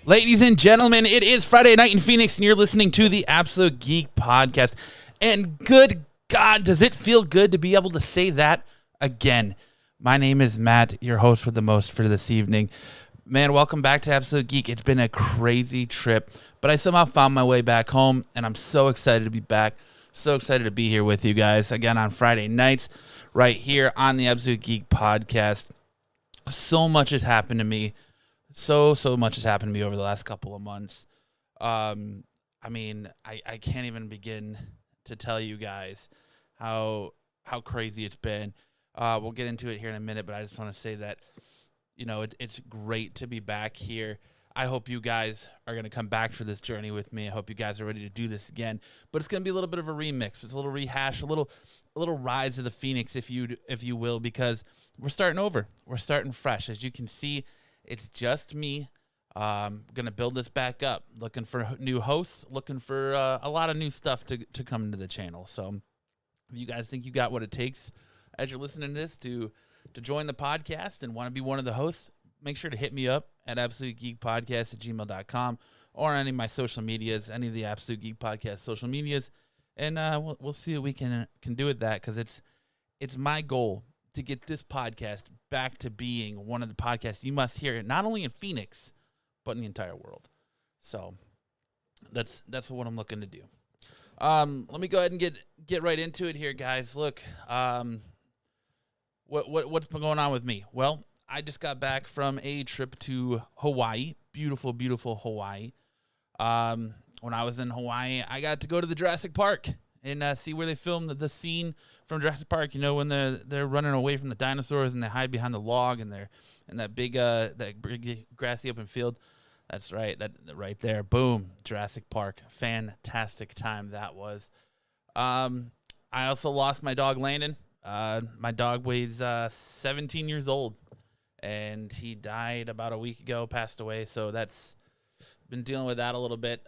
Ladies and gentlemen, it is Friday night in Phoenix, and you're listening to the Absolute Geek Podcast. And good God, does it feel good to be able to say that again? My name is Matt, your host with the most for this evening. Man, welcome back to Absolute Geek. It's been a crazy trip, but I somehow found my way back home, and I'm so excited to be back. So excited to be here with you guys again on Friday nights, right here on the Absolute Geek Podcast. So much has happened to me. So much has happened to me over the last couple of months. I can't even begin to tell you guys how crazy it's been. We'll get into it here in a minute, but I just want to say that, you know, it's great to be back here. I hope you guys are going to come back for this journey with me. I hope you guys are ready to do this again. But it's going to be a little bit of a remix. It's a little rehash, a little rise of the Phoenix, if you will, because we're starting over. We're starting fresh. As you can see, it's just me. Going to build this back up, looking for new hosts, looking for a lot of new stuff to come into the channel. So if you guys think you got what it takes as you're listening to this to join the podcast and want to be one of the hosts, make sure to hit me up at absolutegeekpodcast@gmail.com or any of my social medias, any of the Absolute Geek Podcast social medias, and we'll see what we can do with that, because it's my goal to get this podcast back to being one of the podcasts you must hear, not only in Phoenix, but in the entire world. So that's what I'm looking to do. Let me go ahead and get right into it here, guys. Look, what's been going on with me? Well, I just got back from a trip to Hawaii. Beautiful, beautiful Hawaii. When I was in Hawaii, I got to go to the Jurassic Park and see where they filmed the scene from Jurassic Park. You know, when they're running away from the dinosaurs and they hide behind the log and they're in that big grassy open field. That's right, that right there. Boom, Jurassic Park. Fantastic time that was. I also lost my dog Landon. My dog weighs 17 years old, and he died about a week ago, passed away. So that's been dealing with that a little bit.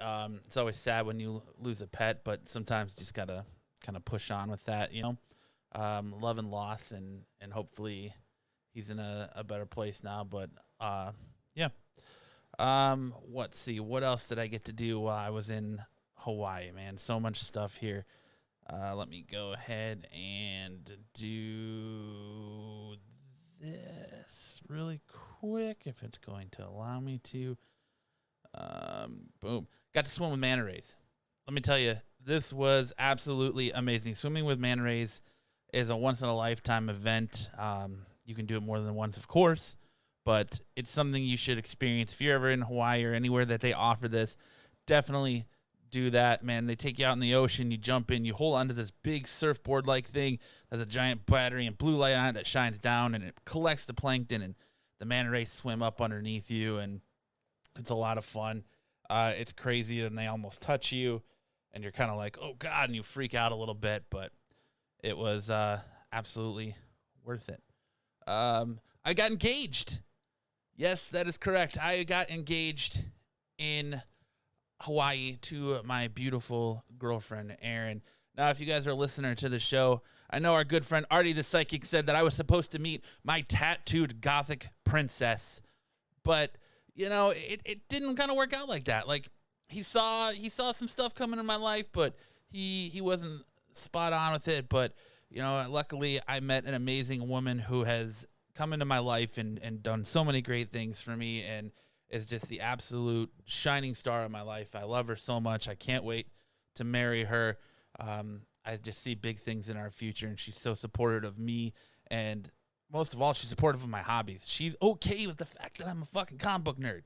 It's always sad when you lose a pet, but sometimes you just gotta kind of push on with that, you know. Love and loss, and hopefully he's in a better place now. But yeah. Let's see, what else did I get to do while I was in Hawaii, man? So much stuff here. Let me go ahead and do this really quick, if it's going to allow me to. Boom. Got to swim with manta rays. Let me tell you, this was absolutely amazing. Swimming with manta rays is a once-in-a-lifetime event. You can do it more than once, of course, but it's something you should experience. If you're ever in Hawaii or anywhere that they offer this, definitely do that, man. They take you out in the ocean, you jump in, you hold onto this big surfboard-like thing. There's a giant battery and blue light on it that shines down, and it collects the plankton, and the manta rays swim up underneath you, and it's a lot of fun. It's crazy, and they almost touch you, and you're kind of like, oh, God, and you freak out a little bit, but it was absolutely worth it. I got engaged. Yes, that is correct. I got engaged in Hawaii to my beautiful girlfriend, Erin. Now, if you guys are a listener to the show, I know our good friend Artie the Psychic said that I was supposed to meet my tattooed gothic princess, but you know, it didn't kind of work out like that. Like he saw some stuff coming in my life, but he wasn't spot on with it. But you know, luckily I met an amazing woman who has come into my life and done so many great things for me, and is just the absolute shining star of my life. I love her so much. I can't wait to marry her. I just see big things in our future, and she's so supportive of me, and most of all, she's supportive of my hobbies. She's okay with the fact that I'm a fucking comic book nerd.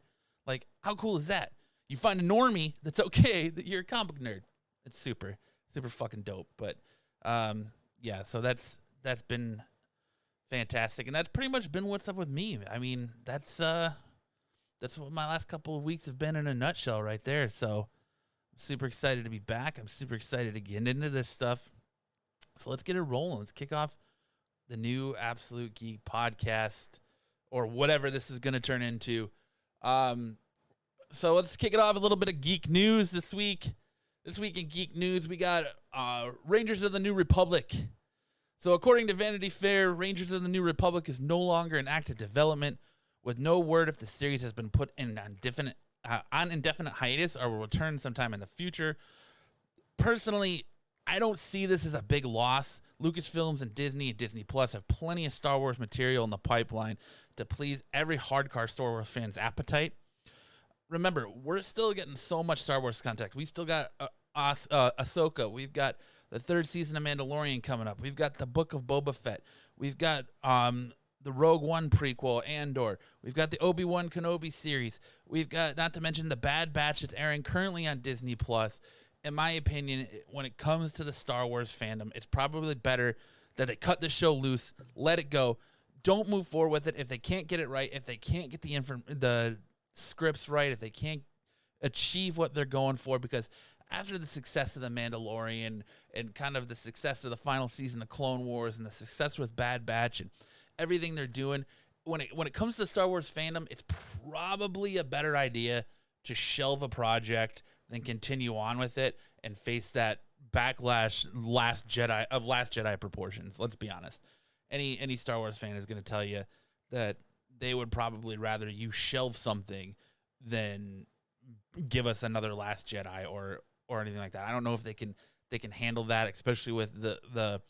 Like, how cool is that? You find a normie that's okay that you're a comic book nerd. It's super, super fucking dope. But yeah, so that's been fantastic, and that's pretty much been what's up with me. I mean, that's what my last couple of weeks have been in a nutshell right there. So I'm super excited to be back. I'm super excited to get into this stuff. So let's get it rolling. Let's kick off the new Absolute Geek Podcast, or whatever this is going to turn into. So let's kick it off with a little bit of geek news this week. This week in geek news, we got Rangers of the New Republic. So according to Vanity Fair, Rangers of the New Republic is no longer in active development, with no word if the series has been put in on indefinite hiatus or will return sometime in the future. Personally, I don't see this as a big loss. Lucasfilms and Disney Plus have plenty of Star Wars material in the pipeline to please every hardcore Star Wars fan's appetite. Remember, we're still getting so much Star Wars content. We still got Ahsoka. We've got the 3rd season of Mandalorian coming up. We've got the Book of Boba Fett. We've got the Rogue One prequel, Andor. We've got the Obi-Wan Kenobi series. We've got, not to mention, the Bad Batch that's airing currently on Disney Plus. In my opinion, when it comes to the Star Wars fandom, it's probably better that they cut the show loose, let it go. Don't move forward with it if they can't get it right, if they can't get the scripts right, if they can't achieve what they're going for, because after the success of The Mandalorian and kind of the success of the final season of Clone Wars and the success with Bad Batch and everything they're doing, when it comes to Star Wars fandom, it's probably a better idea to shelve a project than continue on with it and face that backlash Last Jedi proportions. Let's be honest. Any Star Wars fan is going to tell you that they would probably rather you shelve something than give us another Last Jedi or anything like that. I don't know if they can handle that, especially with the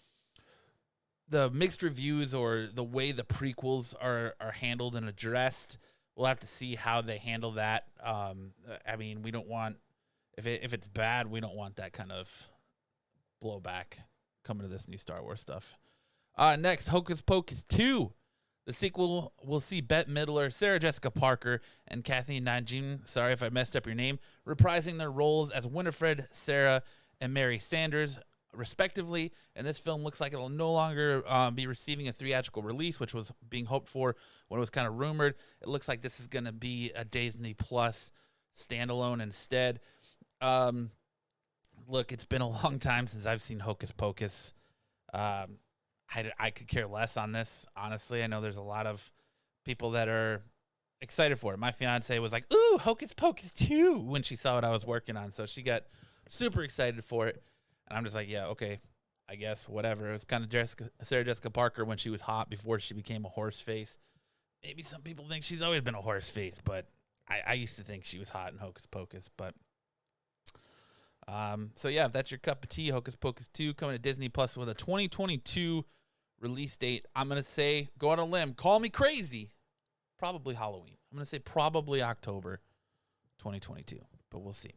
mixed reviews or the way the prequels are handled and addressed. We'll have to see how they handle that. I mean, we don't want, if it's bad, we don't want that kind of blowback coming to this new Star Wars stuff. Next, Hocus Pocus 2. The sequel will see Bette Midler, Sarah Jessica Parker, and Kathy Najimy, sorry if I messed up your name, reprising their roles as Winifred, Sarah, and Mary Sanders, respectively. And this film looks like it will no longer be receiving a theatrical release, which was being hoped for when it was kind of rumored. It looks like this is going to be a Disney Plus standalone instead. Look, it's been a long time since I've seen Hocus Pocus. I could care less on this, honestly. I know there's a lot of people that are excited for it. My fiance was like, ooh, Hocus Pocus 2 when she saw what I was working on. So she got super excited for it. And I'm just like, yeah, okay, I guess, whatever. It was kind of Sarah Jessica Parker when she was hot before she became a horse face. Maybe some people think she's always been a horse face, but I used to think she was hot in Hocus Pocus. But so, yeah, if that's your cup of tea, Hocus Pocus 2 coming to Disney Plus with a 2022 release date. I'm going to say, go on a limb, call me crazy, probably Halloween. I'm going to say probably October 2022, but we'll see.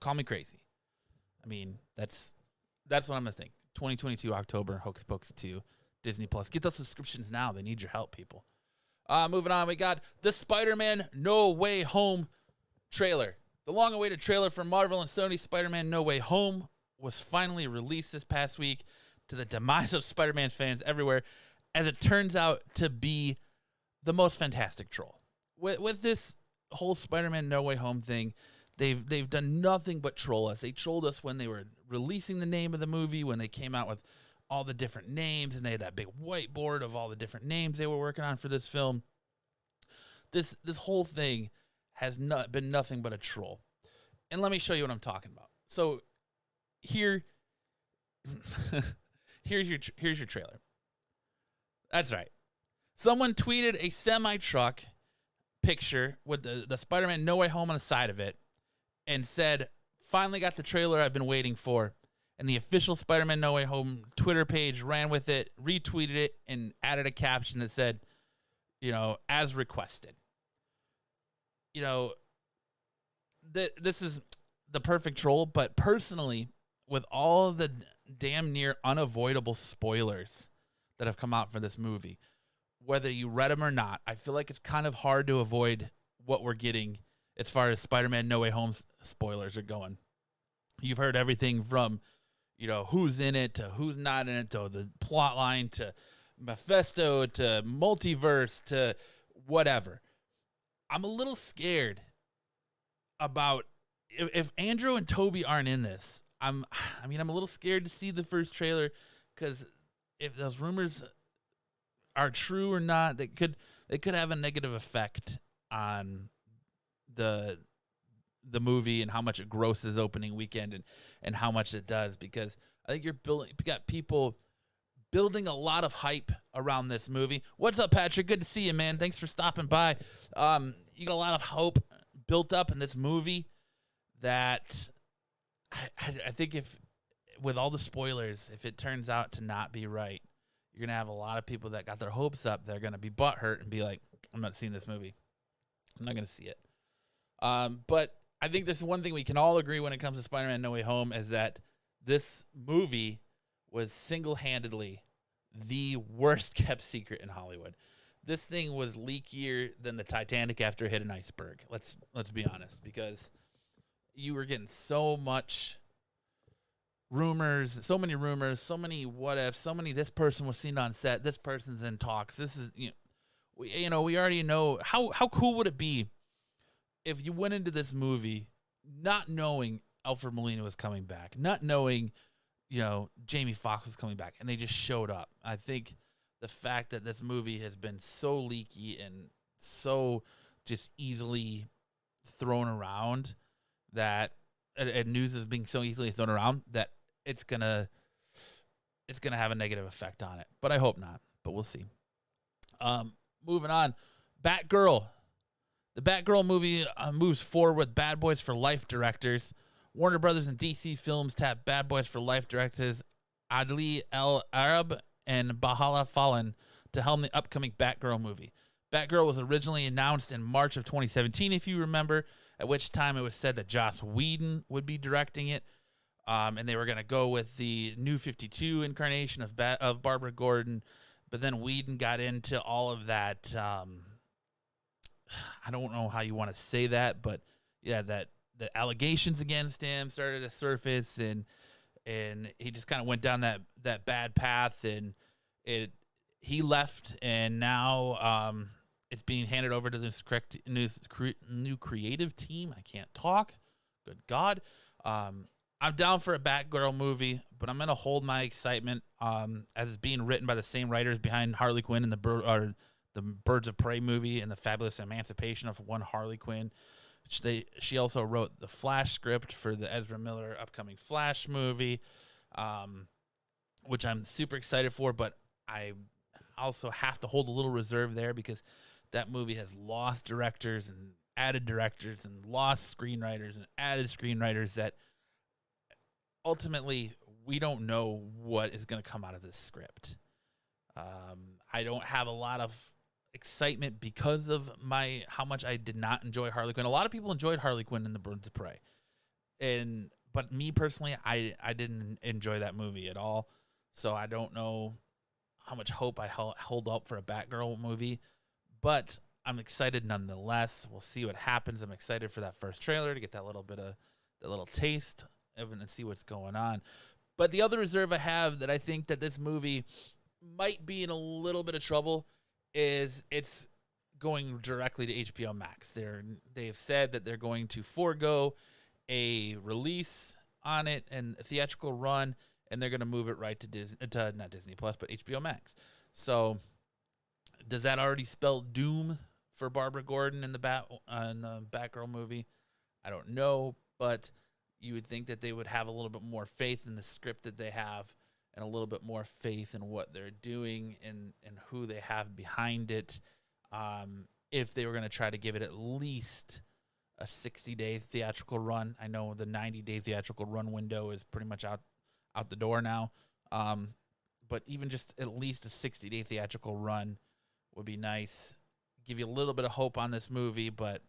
Call me crazy. I mean, that's what I'm going to think. 2022 October, Hocus Pocus 2, Disney Plus. Get those subscriptions now. They need your help, people. Moving on, we got the SpiderMan No Way Home trailer. The long-awaited trailer from Marvel and Sony, SpiderMan No Way Home, was finally released this past week, to the demise of Spider-Man fans everywhere, as it turns out to be the most fantastic troll. With this whole Spider-Man No Way Home thing, they've done nothing but troll us. They trolled us when they were releasing the name of the movie, when they came out with all the different names, and they had that big whiteboard of all the different names they were working on for this film. This whole thing has been nothing but a troll. And let me show you what I'm talking about. So here's your trailer. That's right. Someone tweeted a semi-truck picture with the Spider-Man No Way Home on the side of it and said, finally got the trailer I've been waiting for. And the official Spider-Man No Way Home Twitter page ran with it, retweeted it, and added a caption that said, as requested. This is the perfect troll, but personally, with all the damn near unavoidable spoilers that have come out for this movie, whether you read them or not, I feel like it's kind of hard to avoid what we're getting as far as Spider-Man No Way Home spoilers are going. You've heard everything from, who's in it to who's not in it to the plot line to Mephisto to multiverse to whatever. I'm a little scared about if Andrew and Toby aren't in this. I'm a little scared to see the first trailer, because if those rumors are true or not, they could have a negative effect on the movie and how much it grosses opening weekend and how much it does, because I think you got people building a lot of hype around this movie. What's up, Patrick? Good to see you, man. Thanks for stopping by. You got a lot of hope built up in this movie that I think if, with all the spoilers, if it turns out to not be right, you're going to have a lot of people that got their hopes up. They're going to be butthurt and be like, I'm not seeing this movie. I'm not going to see it. But I think there's one thing we can all agree when it comes to SpiderMan No Way Home is that this movie was single-handedly the worst kept secret in Hollywood. This thing was leakier than the Titanic after it hit an iceberg. Let's be honest, because you were getting so much rumors, so many what ifs, so many this person was seen on set, this person's in talks. This is we already know how cool would it be if you went into this movie not knowing Alfred Molina was coming back, not knowing Jamie Foxx was coming back, and they just showed up. I think the fact that this movie has been so leaky and so just easily thrown around, that and news is being so easily thrown around, that it's gonna have a negative effect on it. But I hope not. But we'll see. Moving on, Batgirl. The Batgirl movie moves forward with Bad Boys for Life directors. Warner Brothers and DC Films tapped Bad Boys for Life directors Adli El Arab and Bahala Fallen to helm the upcoming Batgirl movie. Batgirl was originally announced in March of 2017, if you remember, at which time it was said that Joss Whedon would be directing it, and they were going to go with the New 52 incarnation of Barbara Gordon, but then Whedon got into all of that, I don't know how you want to say that, but yeah, that the allegations against him started to surface, and he just kind of went down that bad path, and he left, and now it's being handed over to this new creative team. I can't talk. Good God. I'm down for a Batgirl movie, but I'm going to hold my excitement as it's being written by the same writers behind Harley Quinn and the Birds of Prey movie and the Fabulous Emancipation of One Harley Quinn. She also wrote the Flash script for the Ezra Miller upcoming Flash movie, which I'm super excited for, but I also have to hold a little reserve there because that movie has lost directors and added directors and lost screenwriters and added screenwriters that ultimately we don't know what is going to come out of this script. I don't have a lot of excitement because of how much I did not enjoy Harley Quinn. A lot of people enjoyed Harley Quinn in the Birds of Prey, but me personally, I didn't enjoy that movie at all. So I don't know how much hope I hold up for a Batgirl movie, but I'm excited nonetheless. We'll see what happens. I'm excited for that first trailer to get that little taste of it and see what's going on. But the other reserve I have that I think that this movie might be in a little bit of trouble is it's going directly to HBO Max. They've said that they're going to forego a release on it and a theatrical run, and they're going to move it right to not Disney Plus, but HBO Max. So does that already spell doom for Barbara Gordon in the Batgirl movie? I don't know, but you would think that they would have a little bit more faith in the script that they have and a little bit more faith in what they're doing and who they have behind it, if they were going to try to give it at least a 60-day theatrical run. I know the 90-day theatrical run window is pretty much out the door now, but even just at least a 60-day theatrical run would be nice. Give you a little bit of hope on this movie, but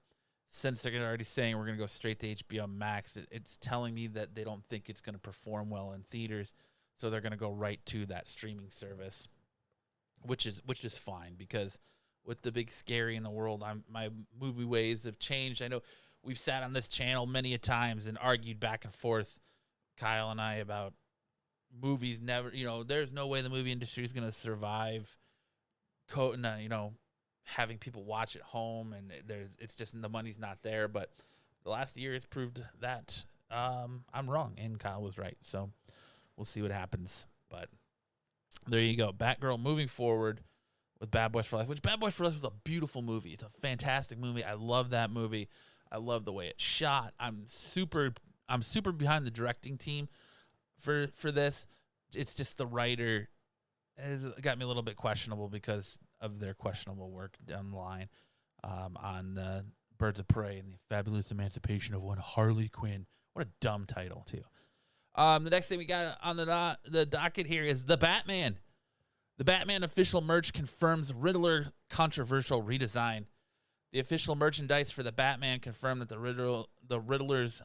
since they're already saying we're going to go straight to HBO Max, it's telling me that they don't think it's going to perform well in theaters, so they're going to go right to that streaming service, which is fine, because with the big scary in the world, my movie ways have changed. I know we've sat on this channel many a times and argued back and forth, Kyle and I, about movies never, there's no way the movie industry is going to survive, having people watch at home, and it's just the money's not there. But the last year has proved that I'm wrong and Kyle was right. So we'll see what happens. But there you go. Batgirl moving forward with Bad Boys for Life, which Bad Boys for Life was a beautiful movie. It's a fantastic movie. I love that movie. I love the way it's shot. I'm super behind the directing team for this. It's just the writer has got me a little bit questionable because of their questionable work down the line on Birds of Prey and the Fabulous Emancipation of One Harley Quinn. What a dumb title, too. The next thing we got on the docket here is The Batman. The Batman official merch confirms Riddler controversial redesign. The official merchandise for The Batman confirmed that the Riddler's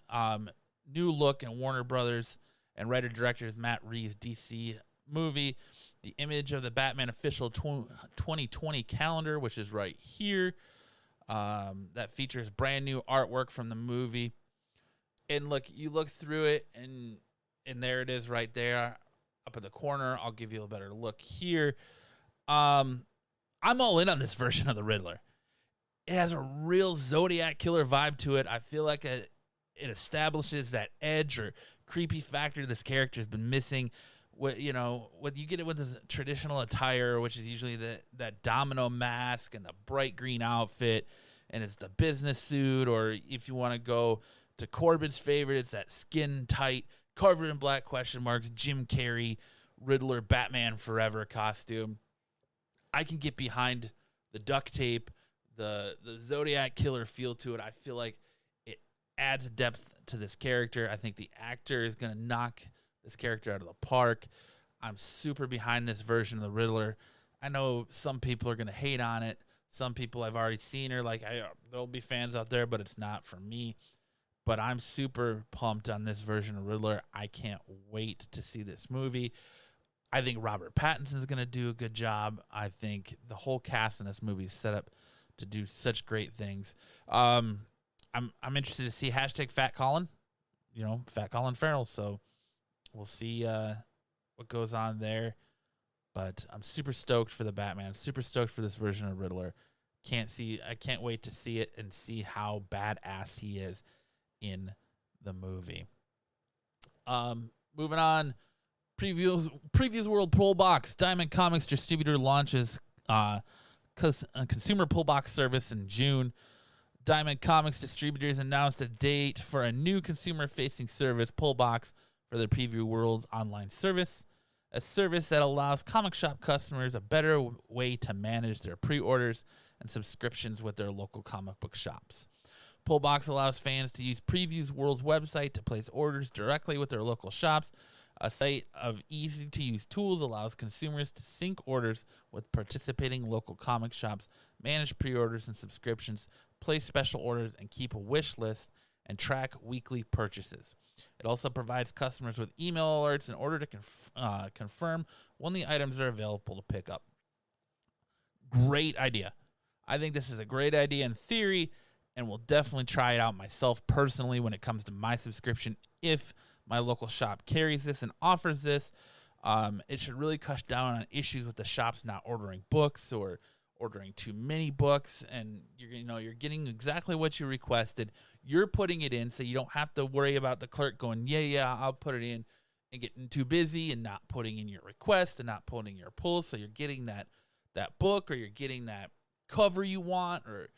new look in Warner Brothers and writer-director's Matt Reeves' DC movie. The image of the Batman official 2020 calendar, which is right here, that features brand new artwork from the movie. And look, you look through it, and there it is right there up in the corner. I'll give you a better look here. I'm all in on this version of the Riddler. It has a real Zodiac killer vibe to it. I feel like it establishes that edge or creepy factor this character has been missing. What you get it with this traditional attire, which is usually that domino mask and the bright green outfit, and it's the business suit, or if you want to go to Corbin's favorite, it's that skin tight, covered in black question marks, Jim Carrey, Riddler, Batman Forever costume. I can get behind the duct tape, the Zodiac killer feel to it. I feel like it adds depth to this character. I think the actor is going to knock this character out of the park. I'm super behind this version of the Riddler. I know some people are going to hate on it. Some people I've already seen are like, there'll be fans out there, but it's not for me. But I'm super pumped on this version of Riddler. I can't wait to see this movie. I think Robert Pattinson's going to do a good job. I think the whole cast in this movie is set up to do such great things. I'm interested to see hashtag Fat Colin, Fat Colin Farrell. So we'll see what goes on there. But I'm super stoked for the Batman. Super stoked for this version of Riddler. I can't wait to see it and see how badass he is in the movie. Moving on, PreviewsWorld Pool Box. Diamond Comics distributor launches consumer pull box service in June. Diamond Comics distributors announced a date for a new consumer-facing service, Pull Box, for their Preview World's online service, a service that allows comic shop customers a better way to manage their pre-orders and subscriptions with their local comic book shops. Pull Box allows fans to use Previews World's website to place orders directly with their local shops. A site of easy-to-use tools allows consumers to sync orders with participating local comic shops, manage pre-orders and subscriptions, place special orders, and keep a wish list and track weekly purchases. It also provides customers with email alerts in order to confirm when the items are available to pick up. Great idea. I think this is a great idea in theory, and will definitely try it out myself personally when it comes to my subscription if my local shop carries this and offers this. It should really cut down on issues with the shops not ordering books or ordering too many books, and you're getting exactly what you requested. You're putting it in, so you don't have to worry about the clerk going, yeah, I'll put it in, and getting too busy and not putting in your request and not putting your pull. So you're getting that book, or you're getting that cover you want, or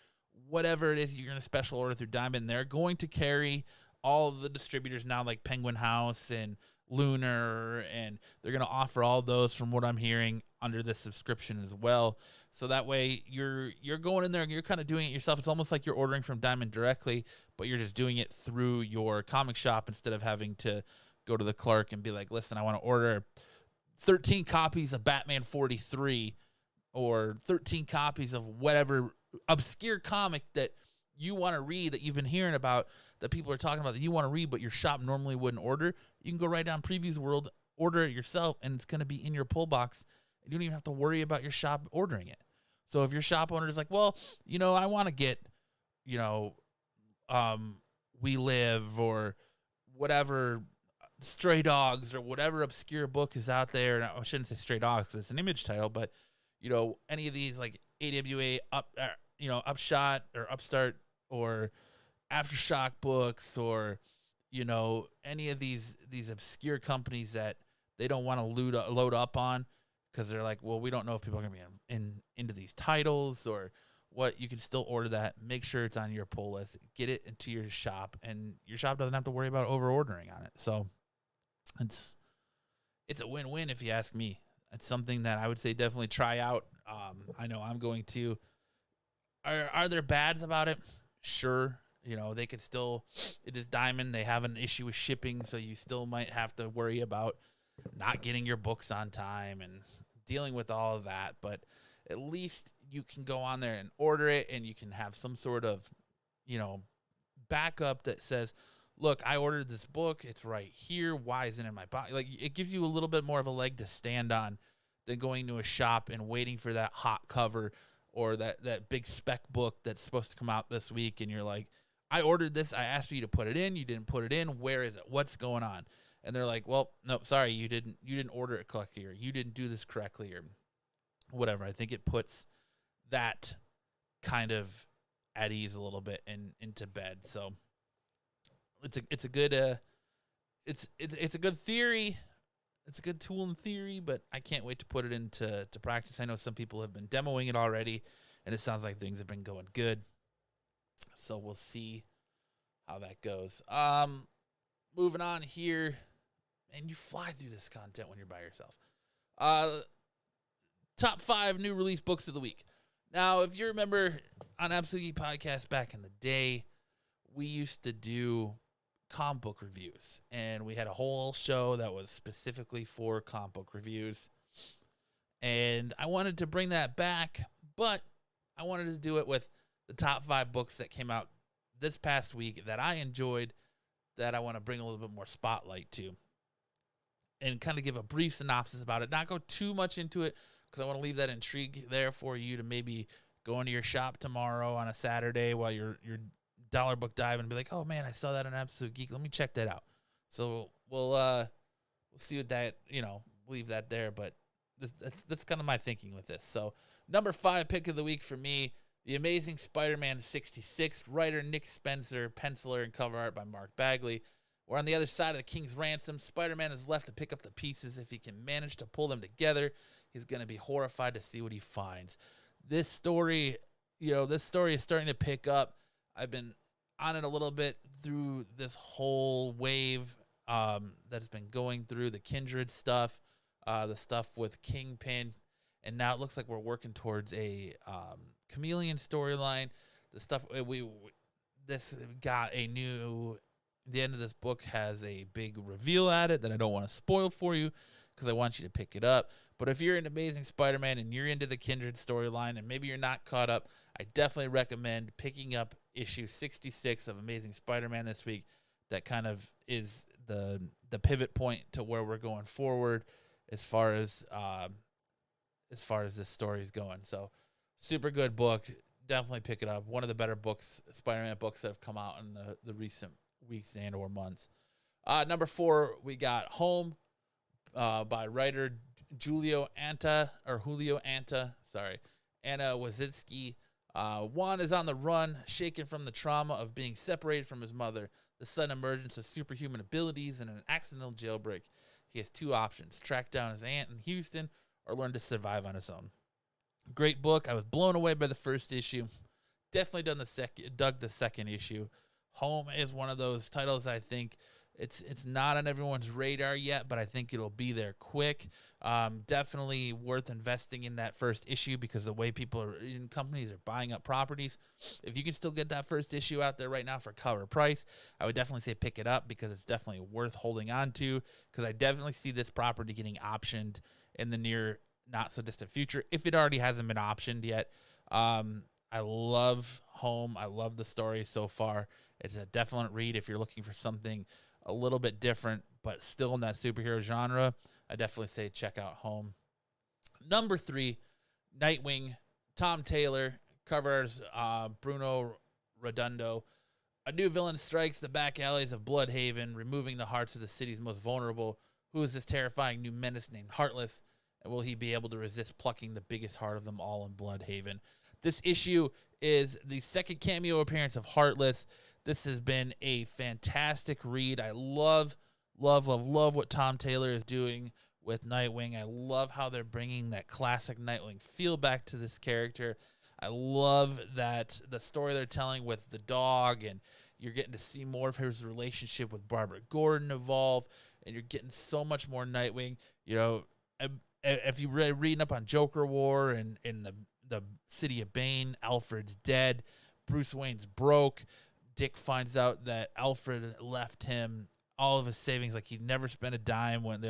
whatever it is you're going to special order through Diamond. They're going to carry all of the distributors now, like Penguin House and Lunar, and they're going to offer all those, from what I'm hearing, under this subscription as well. So that way you're going in there and you're kind of doing it yourself. It's almost like you're ordering from Diamond directly, but you're just doing it through your comic shop instead of having to go to the clerk and be like, listen, I want to order 13 copies of Batman 43 or 13 copies of whatever obscure comic that you want to read, that you've been hearing about, that people are talking about, that you want to read but your shop normally wouldn't order. You can go right down Previews World, order it yourself, and it's going to be in your pull box. You don't even have to worry about your shop ordering it. So if your shop owner is like, well, I want to get, We Live or whatever, Stray Dogs or whatever obscure book is out there. And I shouldn't say Stray Dogs because it's an Image title, but, any of these like AWA, Upshot or Upstart or Aftershock books, or, any of these obscure companies that they don't want to load up on, because they're like, well, we don't know if people are going to be into these titles or what. You can still order that. Make sure it's on your pull list. Get it into your shop, and your shop doesn't have to worry about over ordering on it. So it's a win-win if you ask me. It's something that I would say definitely try out. I know I'm going to. Are there bads about it? Sure. They could still. It is Diamond. They have an issue with shipping, so you still might have to worry about not getting your books on time and dealing with all of that. But at least you can go on there and order it, and you can have some sort of, backup that says, look, I ordered this book. It's right here. Why isn't it in my box? Like, it gives you a little bit more of a leg to stand on than going to a shop and waiting for that hot cover or that big spec book that's supposed to come out this week. And you're like, I ordered this. I asked you to put it in. You didn't put it in. Where is it? What's going on? And they're like, well, no, sorry, you didn't order it correctly, or you didn't do this correctly, or whatever. I think it puts that kind of at ease a little bit and into bed. So it's a good it's a good theory. It's a good tool in theory, but I can't wait to put it into practice. I know some people have been demoing it already, and it sounds like things have been going good. So we'll see how that goes. Moving on here, and you fly through this content when you're by yourself. Top 5 new release books of the week. Now, if you remember on Absolute Geek Podcast back in the day, we used to do comic book reviews, and we had a whole show that was specifically for comic book reviews. And I wanted to bring that back, but I wanted to do it with the top 5 books that came out this past week that I enjoyed, that I want to bring a little bit more spotlight to, and kind of give a brief synopsis about it. Not go too much into it, because I want to leave that intrigue there for you to maybe go into your shop tomorrow on a Saturday while you're dollar book diving and be like, oh man, I saw that on Absolute Geek. Let me check that out. So we'll see what that, leave that there. But that's kind of my thinking with this. So number 5 pick of the week for me, The Amazing Spider-Man 66, writer Nick Spencer, penciler and cover art by Mark Bagley. We're on the other side of the King's Ransom. Spider-Man is left to pick up the pieces. If he can manage to pull them together, he's going to be horrified to see what he finds. This story is starting to pick up. I've been on it a little bit through this whole wave that's been going through the Kindred stuff, the stuff with Kingpin, and now it looks like we're working towards a Chameleon storyline. The stuff this got a new. The end of this book has a big reveal at it that I don't want to spoil for you, because I want you to pick it up. But if you're into Amazing Spider-Man and you're into the Kindred storyline and maybe you're not caught up, I definitely recommend picking up issue 66 of Amazing Spider-Man this week. That kind of is the pivot point to where we're going forward as far as this story is going. So super good book. Definitely pick it up. One of the better books, Spider-Man books, that have come out in the recent weeks and or months. Number 4, we got Home by writer Julio Anta, Anna Wazitsky. Juan is on the run, shaken from the trauma of being separated from his mother, the sudden emergence of superhuman abilities, and an accidental jailbreak. He has 2 options: track down his aunt in Houston or learn to survive on his own. Great book. I was blown away by the first issue. Definitely dug the second issue. Home is one of those titles I think it's not on everyone's radar yet, but I think it'll be there quick. Definitely worth investing in that first issue, because the way companies are buying up properties, if you can still get that first issue out there right now for cover price, I would definitely say pick it up, because it's definitely worth holding on to, because I definitely see this property getting optioned in the near not so distant future, if it already hasn't been optioned yet. I love Home. I love the story so far. It's a definite read if you're looking for something a little bit different, but still in that superhero genre. I definitely say check out Home. Number 3, Nightwing, Tom Taylor, covers Bruno Redondo. A new villain strikes the back alleys of Bloodhaven, removing the hearts of the city's most vulnerable. Who is this terrifying new menace named Heartless? And will he be able to resist plucking the biggest heart of them all in Bloodhaven? This issue is the second cameo appearance of Heartless. This has been a fantastic read. I love what Tom Taylor is doing with Nightwing. I love how they're bringing that classic Nightwing feel back to this character. I love that the story they're telling with the dog, and you're getting to see more of his relationship with Barbara Gordon evolve, and you're getting so much more Nightwing. if you reading up on Joker War and in the City of Bane, Alfred's dead, Bruce Wayne's broke. Dick finds out that Alfred left him all of his savings, like he never spent a dime when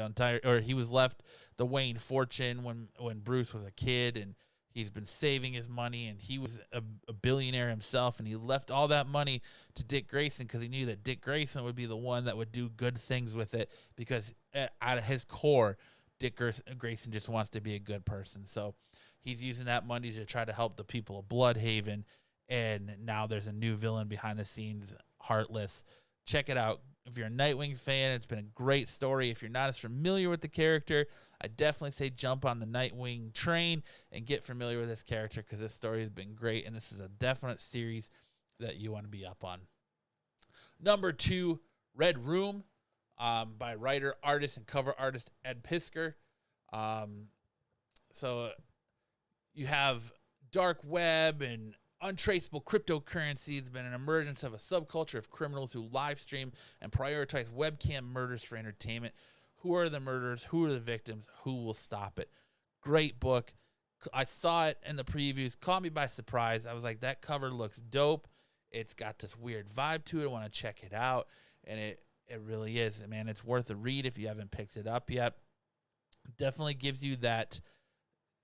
he was left the Wayne fortune when Bruce was a kid, and he's been saving his money, and he was a billionaire himself, and he left all that money to Dick Grayson because he knew that Dick Grayson would be the one that would do good things with it, because out of his core, Dick Grayson just wants to be a good person. So he's using that money to try to help the people of Bloodhaven, and now there's a new villain behind the scenes, Heartless. Check it out. If you're a Nightwing fan, it's been a great story. If you're not as familiar with the character, I definitely say jump on the Nightwing train and get familiar with this character, because this story has been great, and this is a definite series that you want to be up on. Number 2, Red Room, by writer, artist, and cover artist Ed Piskor. So you have dark web and untraceable cryptocurrency. Has been an emergence of a subculture of criminals who live stream and prioritize webcam murders for entertainment. Who are the murderers? Who are the victims? Who will stop it? Great book. I saw it in the previews. Caught me by surprise. I was like, that cover looks dope. It's got this weird vibe to it. I want to check it out. And it really is. Man, it's worth a read if you haven't picked it up yet. Definitely gives you that,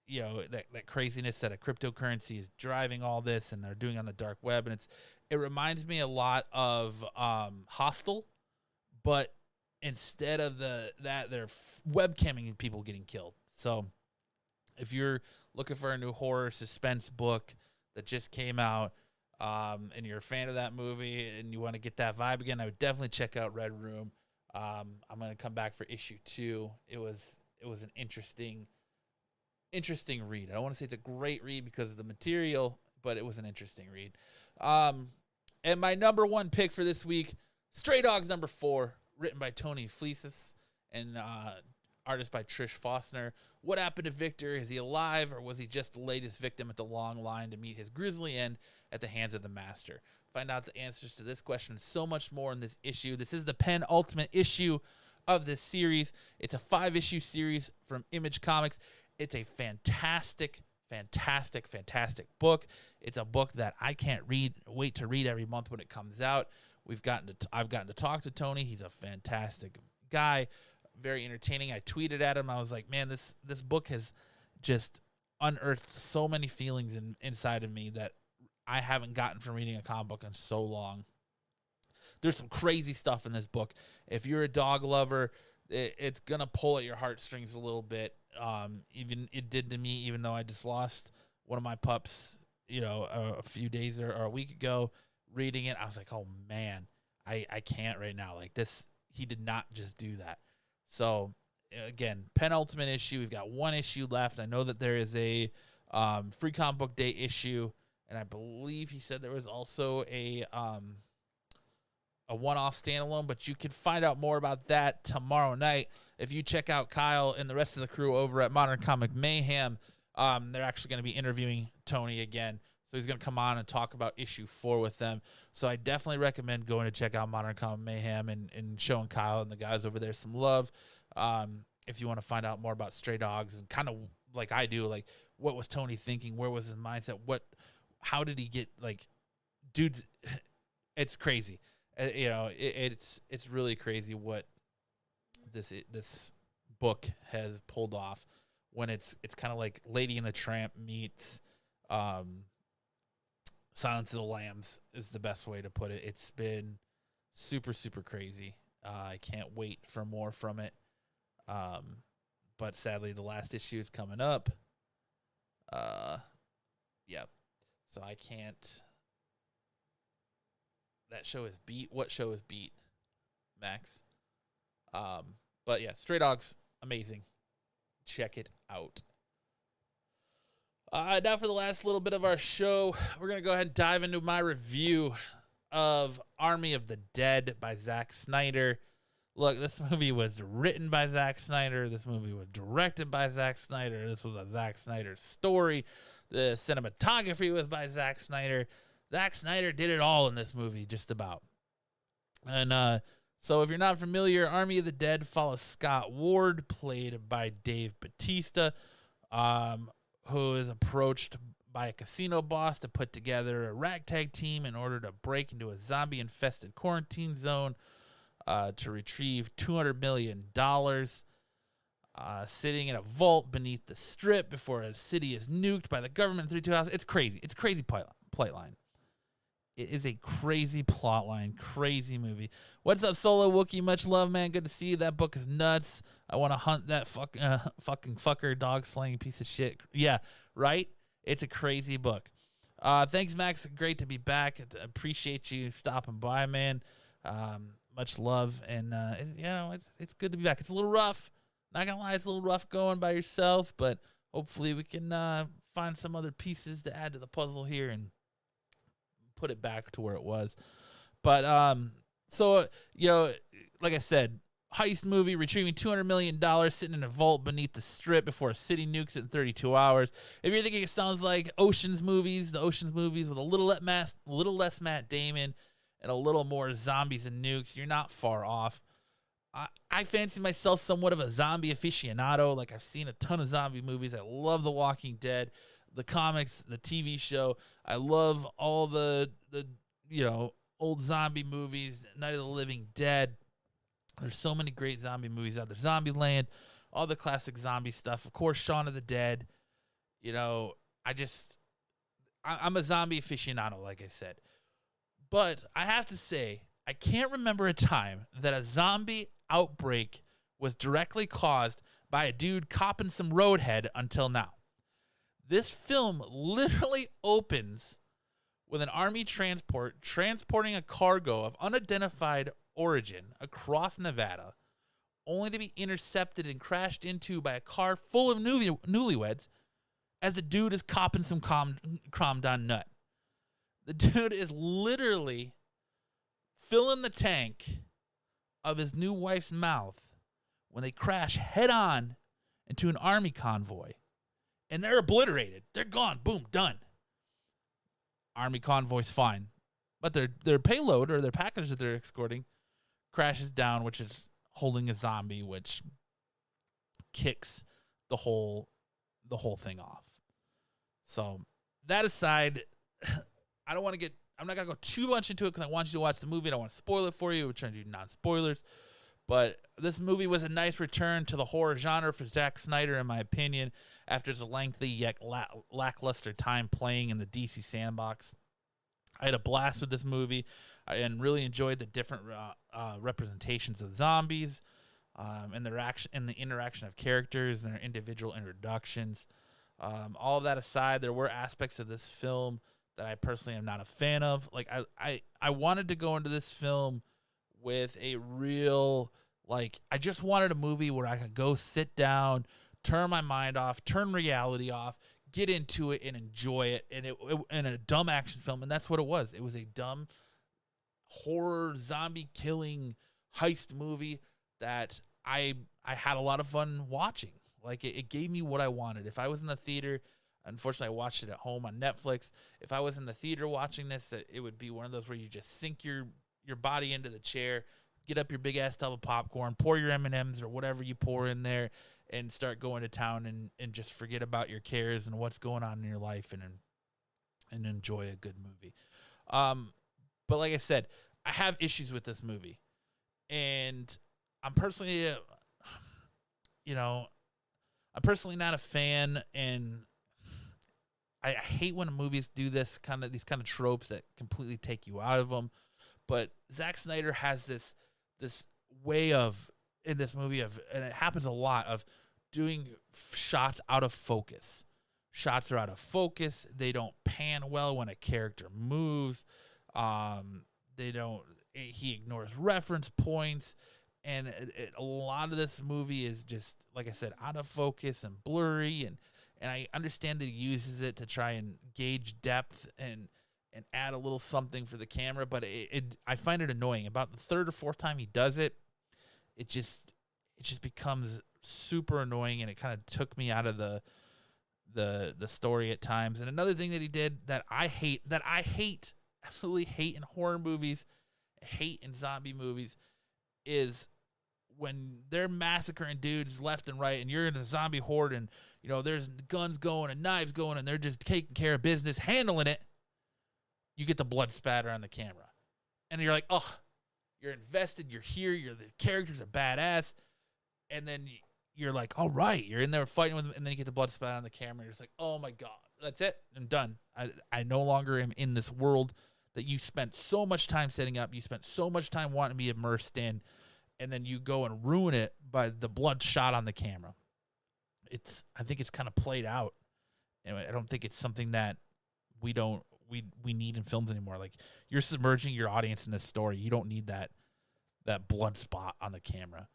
that craziness that a cryptocurrency is driving all this, and they're doing on the dark web. And it reminds me a lot of Hostel, but instead of that, they're webcamming people getting killed. So if you're looking for a new horror suspense book that just came out, and you're a fan of that movie and you want to get that vibe again, I would definitely check out Red Room. I'm going to come back for issue 2. It was an interesting read. I don't want to say it's a great read because of the material, but it was an interesting read. And my number 1 pick for this week, Stray Dogs number 4, written by Tony Fleecis and artist by Trish Faulkner. What happened to Victor? Is he alive, or was he just the latest victim at the long line to meet his grisly end at the hands of the Master? Find out the answers to this question and so much more in this issue. This is the penultimate issue of this series. It's a 5-issue series from Image Comics. It's a fantastic book. It's a book that I can't wait to read every month when it comes out. I've gotten to talk to Tony. He's a fantastic guy, very entertaining. I tweeted at him. I was like, man, this book has just unearthed so many feelings inside of me that I haven't gotten from reading a comic book in so long. There's some crazy stuff in this book. If you're a dog lover, it's gonna pull at your heartstrings a little bit. Even it did to me, even though I just lost one of my pups, a few days or a week ago. Reading it, I was like, oh man, I can't right now. Like this, he did not just do that. So again, penultimate issue. We've got 1 issue left. I know that there is a free comic book day issue, and I believe he said there was also a one-off standalone, but you can find out more about that tomorrow night if you check out Kyle and the rest of the crew over at Modern Comic Mayhem. They're actually going to be interviewing Tony again, so he's going to come on and talk about issue 4 with them. So I definitely recommend going to check out Modern Comic Mayhem and showing Kyle and the guys over there some love. If you want to find out more about Stray Dogs and kind of like I do, like what was Tony thinking? Where was his mindset? How did he get, like, dude, it's crazy. It's really crazy what this book has pulled off, when it's kind of like Lady and the Tramp meets Silence of the Lambs is the best way to put it. It's been super, super crazy. I can't wait for more from it. But sadly, the last issue is coming up. Yeah. So I can't. That show is beat. What show is beat, Max? But yeah, Stray Dogs, amazing. Check it out. Now for the last little bit of our show, we're going to go ahead and dive into my review of Army of the Dead by Zack Snyder. Look, this movie was written by Zack Snyder. This movie was directed by Zack Snyder. This was a Zack Snyder story. The cinematography was by Zack Snyder. Zack Snyder did it all in this movie, just about. And So if you're not familiar, Army of the Dead follows Scott Ward, played by Dave Bautista, who is approached by a casino boss to put together a ragtag team in order to break into a zombie-infested quarantine zone to retrieve $200 million sitting in a vault beneath the Strip before a city is nuked by the government in 32 hours. It's crazy. It's a crazy plot line. It is a crazy plot line, crazy movie. What's up, Solo Wookie? Much love, man. Good to see you. That book is nuts. I want to hunt that fucking fucker, dog slaying piece of shit. Yeah, right? It's a crazy book. Thanks, Max. Great to be back. Appreciate you stopping by, man. Much love. And, it's good to be back. It's a little rough. Not going to lie, it's a little rough going by yourself, but hopefully we can find some other pieces to add to the puzzle here and put it back to where it was. But like I said, heist movie retrieving $200 million sitting in a vault beneath the Strip before a city nukes it in 32 hours. If you're thinking it sounds like the Ocean's movies with a little less Matt Damon and a little more zombies and nukes, you're not far off. I fancy myself somewhat of a zombie aficionado. Like, I've seen a ton of zombie movies. I love The Walking Dead, the comics, the TV show. I love all the old zombie movies, Night of the Living Dead. There's so many great zombie movies out there. Zombieland, all the classic zombie stuff. Of course, Shaun of the Dead. I'm a zombie aficionado, like I said. But I have to say, I can't remember a time that a zombie outbreak was directly caused by a dude copping some roadhead until now. This film literally opens with an army transporting a cargo of unidentified origin across Nevada, only to be intercepted and crashed into by a car full of newlyweds as the dude is copping some calm-down nut. The dude is literally filling the tank of his new wife's mouth when they crash head-on into an army convoy. And they're obliterated. They're gone. Boom, done. Army convoy's fine. But their payload or their package that they're escorting crashes down, which is holding a zombie, which kicks the whole thing off. So that aside, I'm not going to go too much into it because I want you to watch the movie. I don't want to spoil it for you. We're trying to do non-spoilers. But this movie was a nice return to the horror genre for Zack Snyder, in my opinion, after his lengthy yet lackluster time playing in the DC sandbox. I had a blast with this movie and really enjoyed the different representations of zombies and the interaction of characters and their individual introductions. All of that aside, there were aspects of this film that I personally am not a fan of. Like, I wanted to go into this film with a real, I just wanted a movie where I could go sit down, turn my mind off, turn reality off, get into it and enjoy it. And a dumb action film, and that's what it was. It was a dumb horror zombie killing heist movie that I had a lot of fun watching. Like, it gave me what I wanted. If I was in the theater, unfortunately I watched it at home on Netflix. If I was in the theater watching this, it would be one of those where you just sink your body into the chair, get up your big ass tub of popcorn, pour your M&Ms or whatever you pour in there, and start going to town and just forget about your cares and what's going on in your life and enjoy a good movie. But like I said, I have issues with this movie, and I'm personally, I'm personally not a fan, and I hate when movies do these kind of tropes that completely take you out of them. But Zack Snyder has this way of, in this movie, and it happens a lot, of doing shots out of focus. Shots are out of focus. They don't pan well when a character moves. He ignores reference points. And a lot of this movie is just, like I said, out of focus and blurry. And I understand that he uses it to try and gauge depth and add a little something for the camera. But I find it annoying. About the third or fourth time he does it, it just becomes super annoying. And it kind of took me out of the story at times. And another thing that he did that I hate, absolutely hate in horror movies, hate in zombie movies, is when they're massacring dudes left and right, and you're in a zombie horde, and there's guns going and knives going, and they're just taking care of business, handling it. You get the blood spatter on the camera, and you're like, oh, you're invested. You're here. The characters are badass, and then you're like, all right, you're in there fighting with them, and then you get the blood spatter on the camera. And you're just like, oh my god, that's it. I'm done. I no longer am in this world that you spent so much time setting up. You spent so much time wanting to be immersed in. And then you go and ruin it by the blood shot on the camera. I think it's kind of played out. Anyway, I don't think it's something that we need in films anymore. Like, you're submerging your audience in this story. You don't need that blood spot on the camera.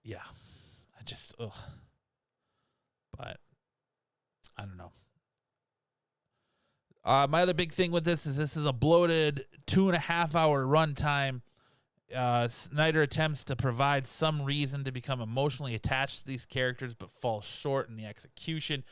Yeah, but I don't know. My other big thing with this is a bloated 2.5-hour runtime. Snyder attempts to provide some reason to become emotionally attached to these characters, but falls short in the execution.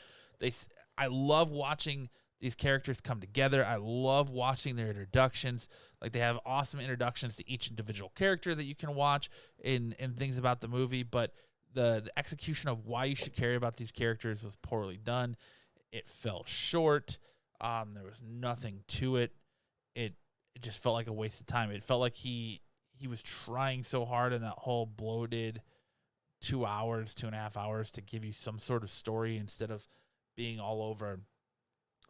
I love watching these characters come together. I love watching their introductions. Like, they have awesome introductions to each individual character that you can watch in things about the movie, but the execution of why you should care about these characters was poorly done. It fell short. There was nothing to it. It just felt like a waste of time. It felt like he was trying so hard in that whole bloated 2.5 hours to give you some sort of story instead of being all over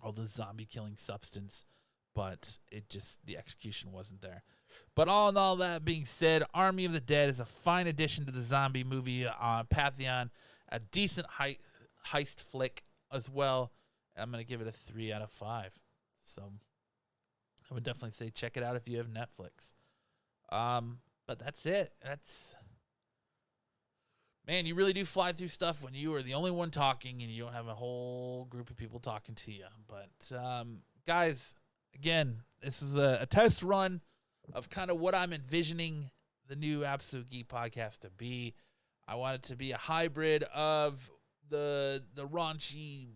all the zombie killing substance. But the execution wasn't there. But all in all, that being said, Army of the Dead is a fine addition to the zombie movie pantheon. A decent heist flick as well. I'm going to give it a 3 out of 5. So I would definitely say check it out if you have Netflix. But that's it. Man, you really do fly through stuff when you are the only one talking and you don't have a whole group of people talking to you. But guys, again, this is a test run of kind of what I'm envisioning the new Absolute Geek Podcast to be. I want it to be a hybrid of the raunchy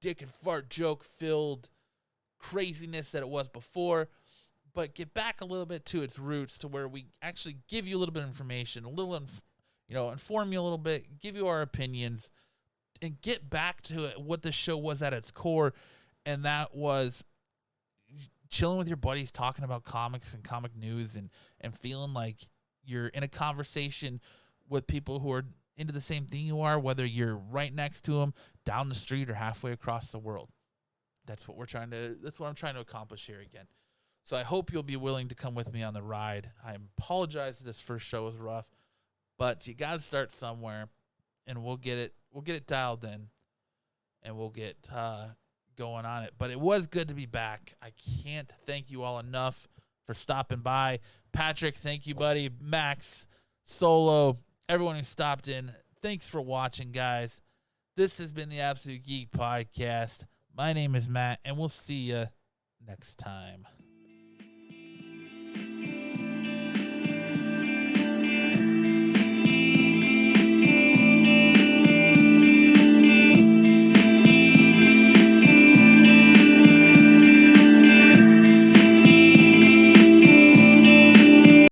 dick and fart joke filled craziness that it was before, but get back a little bit to its roots, to where we actually give you a little bit of information, inform you a little bit, give you our opinions, and get back to what the show was at its core, and that was chilling with your buddies, talking about comics and comic news, and feeling like you're in a conversation with people who are into the same thing you are, whether you're right next to them, down the street, or halfway across the world. That's what I'm trying to accomplish here again. So I hope you'll be willing to come with me on the ride. I apologize that this first show was rough, but you got to start somewhere, and we'll get it dialed in, and we'll get going on it. But it was good to be back. I can't thank you all enough for stopping by. Patrick, thank you, buddy. Max, Solo, everyone who stopped in, thanks for watching, guys. This has been the Absolute Geek Podcast. My name is Matt, and we'll see you next time.